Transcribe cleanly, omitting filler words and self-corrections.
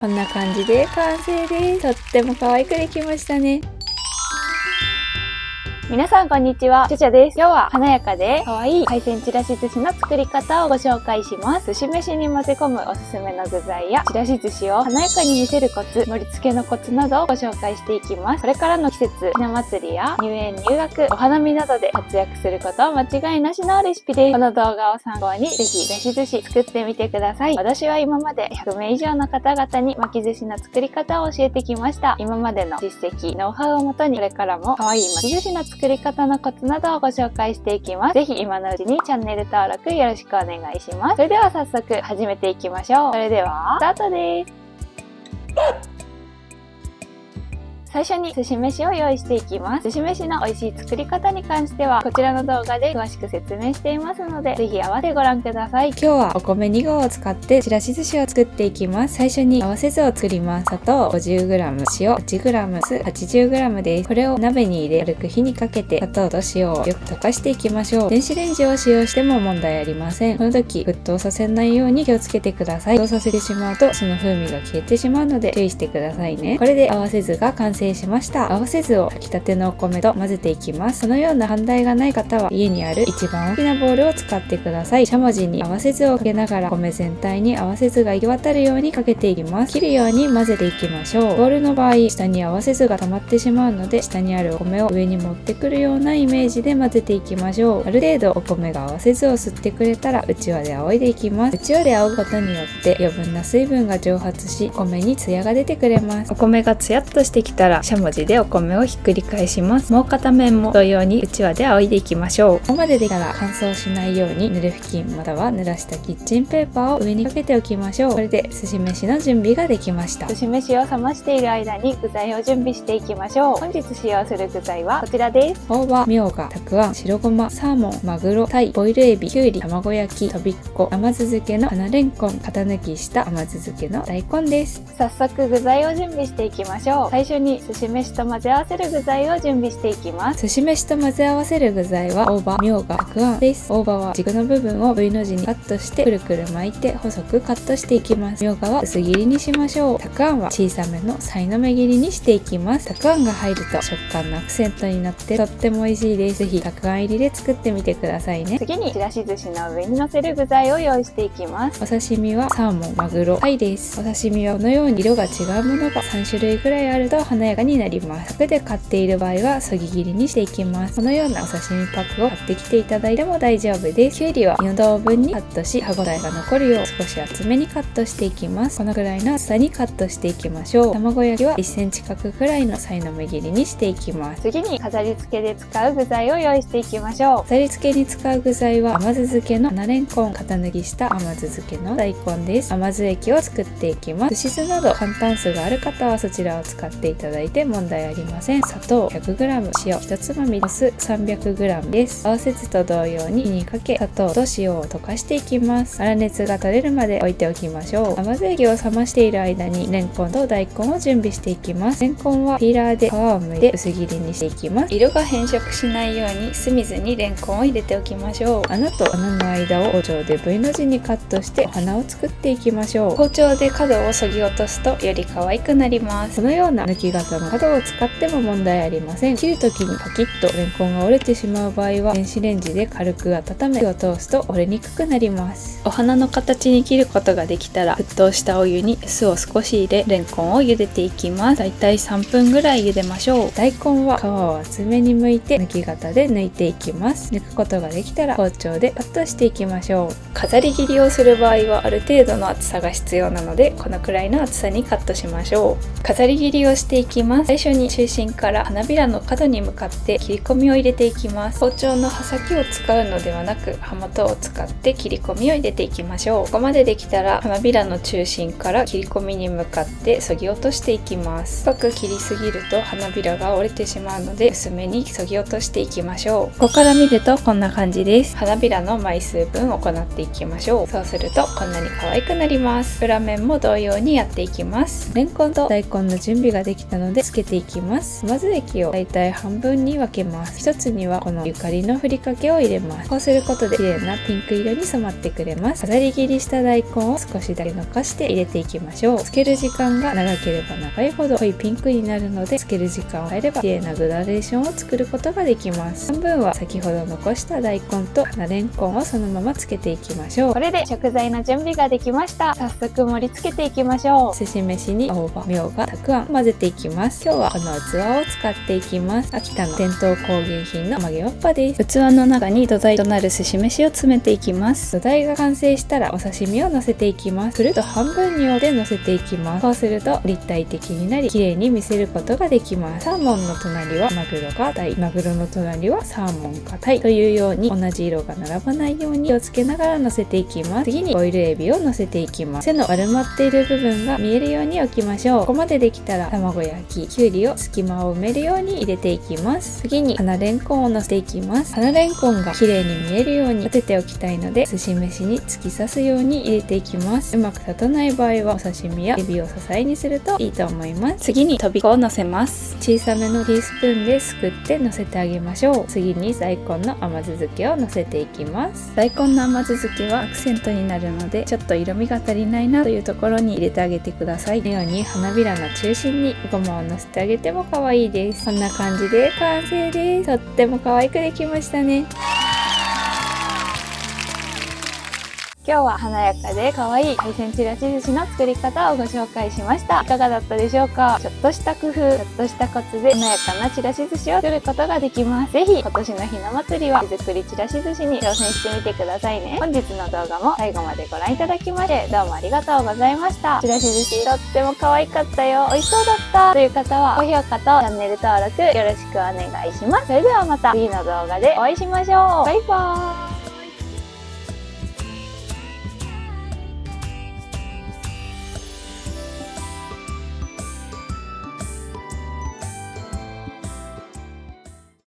こんな感じで完成です。とっても可愛くできましたね。皆さんこんにちは、ちゃちゃです。今日は華やかで可愛い海鮮ちらし寿司の作り方をご紹介します。寿司飯に混ぜ込むおすすめの具材やちらし寿司を華やかに見せるコツ、盛り付けのコツなどをご紹介していきます。これからの季節、ひな祭りや入園入学、お花見などで活躍すること間違いなしのレシピです。この動画を参考にぜひちらし寿司作ってみてください。私は今まで100名以上の方々に巻き寿司の作り方を教えてきました。今までの実績、ノウハウをもとにこれからも可愛い巻き寿司の作り方のコツなどをご紹介していきます。ぜひ今のうちにチャンネル登録よろしくお願いします。それでは早速始めていきましょう。それではスタートです。最初に寿司飯を用意していきます。寿司飯の美味しい作り方に関してはこちらの動画で詳しく説明していますので、ぜひ合わせてご覧ください。今日はお米2合を使ってちらし寿司を作っていきます。最初に合わせ酢を作ります。砂糖 50g、塩 8g、酢 80g です。これを鍋に入れ軽く火にかけて砂糖と塩をよく溶かしていきましょう。電子レンジを使用しても問題ありません。この時沸騰させないように気をつけてください。沸騰させてしまうとその風味が消えてしまうので注意してくださいね。これで合わせ酢が完成しました。合わせ酢を炊きたてのお米と混ぜていきます。このような飯台がない方は家にある一番大きなボウルを使ってください。しゃもじに合わせ酢をかけながら米全体に合わせ酢が行き渡るようにかけていきます。切るように混ぜていきましょう。ボウルの場合下に合わせ酢が溜まってしまうので下にあるお米を上に持ってくるようなイメージで混ぜていきましょう。ある程度お米が合わせ酢を吸ってくれたらうちわで仰いでいきます。うちわで仰ぐことによって余分な水分が蒸発し米にツヤが出てくれます。お米がツヤっとしてきたらしゃもじでお米をひっくり返します。もう片面も同様にうちわで仰いでいきましょう。ここまでできたら乾燥しないように濡れ布巾または濡らしたキッチンペーパーを上にかけておきましょう。これで寿司飯の準備ができました。寿司飯を冷ましている間に具材を準備していきましょう。本日使用する具材はこちらです。大葉、みょうが、たくあん、白ごま、サーモン、マグロ、タイ、ボイルエビ、きゅうり、卵焼き、とびっこ、甘酢漬けの花レンコン、型抜きした甘酢漬けの大根です。早速具材を準備していきましょう。最初に寿司飯と混ぜ合わせる具材を準備していきます。寿司飯と混ぜ合わせる具材は大葉、みょうが、たくあんです。大葉は軸の部分を V の字にカットしてくるくる巻いて細くカットしていきます。みょうがは薄切りにしましょう。たくあんは小さめのさいの目切りにしていきます。たくあんが入ると食感のアクセントになってとっても美味しいです。ぜひたくあん入りで作ってみてくださいね。次にちらし寿司の上に乗せる具材を用意していきます。お刺身はサーモン、マグロ、タイです。お刺身はこのように色が違うものが3種類ぐらいあると華やかになります。柵で買っている場合はそぎ切りにしていきます。このようなお刺身パックを買ってきていただいても大丈夫です。きゅうりは2等分にカットし歯ごたえが残るよう少し厚めにカットしていきます。このぐらいの厚さにカットしていきましょう。卵焼きは1センチ角くらいのさいの目切りにしていきます。次に飾り付けで使う具材を用意していきましょう。飾り付けに使う具材は甘酢漬けの花レンコン、型抜きした甘酢漬けの大根です。甘酢液を作っていきます。寿司酢など簡単酢がある方はそちらを使っていただいて問題ありません。砂糖 100g、塩1つまみ、お酢 300g です。合わせ酢と同様に火にかけ砂糖と塩を溶かしていきます。粗熱が取れるまで置いておきましょう。甘酢液を冷ましている間にレンコンと大根を準備していきます。レンコンはピーラーで皮を剥いて薄切りにしていきます。色が変色しないように酢水にレンコンを入れておきましょう。穴と穴の間を包丁で V の字にカットしてお花を作っていきましょう。包丁で角を削ぎ落とすとより可愛くなります。このような抜き型の角を使っても問題ありません。切る時にパキッとレンコンが折れてしまう場合は電子レンジで軽く温め火を通すと折れにくくなります。お花の形に切ることができたら沸騰したお湯に酢を少し入れレンコンを茹でていきます。だいたい3分ぐらい茹でましょう。大根は皮を厚めに剥いて抜き型で抜いていきます。抜くことができたら包丁でカットしていきましょう。飾り切りをする場合はある程度の厚さが必要なのでこのくらいの厚さにカットしましょう。飾り切りをしていきます。最初に中心から花びらの角に向かって切り込みを入れていきます。包丁の刃先を使うのではなく刃元を使って切り込みを入れていきましょう。ここまでできたら花びらの中心から切り込みに向かって削ぎ落としていきます。深く切りすぎると花びらが折れてしまうので薄めに削ぎ落としていきましょう。ここから見るとこんな感じです。花びらの枚数分行っていきましょう。そうするとこんなに可愛くなります。裏面も同様にやっていきます。レンコンと大根の準備ができたののでつけていきます。甘酢液をだいたい半分に分けます。一つにはこのゆかりのふりかけを入れます。こうすることで綺麗なピンク色に染まってくれます。飾り切りした大根を少しだけ残して入れていきましょう。つける時間が長ければ長いほど濃いピンクになるので、つける時間を変えれば綺麗なグラデーションを作ることができます。半分は先ほど残した大根と花レンコンをそのままつけていきましょう。これで食材の準備ができました。早速盛り付けていきましょう。すし飯に大葉、みょうが、たくあん混ぜていきます。今日はこの器を使っていきます。秋田の伝統工芸品の曲げわっぱです。器の中に土台となるすし飯を詰めていきます。土台が完成したらお刺身を乗せていきます。くるっと半分に折って乗せていきます。こうすると立体的になり綺麗に見せることができます。サーモンの隣はマグロが大、マグロの隣はサーモンがタイというように同じ色が並ばないように気をつけながら乗せていきます。次にボイルエビを乗せていきます。背の丸まっている部分が見えるように置きましょう。ここまでできたら卵焼き、きゅうりを隙間を埋めるように入れていきます。次に花レンコンを乗せていきます。花レンコンが綺麗に見えるように立てておきたいので、寿司飯に突き刺すように入れていきます。うまく立たない場合はお刺身やエビを支えにするといいと思います。次にとびこを乗せます。小さめのティースプーンですくって乗せてあげましょう。次に大根の甘酢漬けを乗せていきます。大根の甘酢漬けはアクセントになるので、ちょっと色味が足りないなというところに入れてあげてください。このように花びらの中心にごまを乗せてあげても可愛いです。こんな感じで完成です。とっても可愛くできましたね。今日は華やかで可愛い海鮮ちらし寿司の作り方をご紹介しました。いかがだったでしょうか？ちょっとした工夫、ちょっとしたコツで華やかなちらし寿司を作ることができます。ぜひ今年のひな祭りは手作りちらし寿司に挑戦してみてくださいね。本日の動画も最後までご覧いただきましてどうもありがとうございました。ちらし寿司とっても可愛かったよ、美味しそうだったという方は高評価とチャンネル登録よろしくお願いします。それではまた次の動画でお会いしましょう。バイバーイ。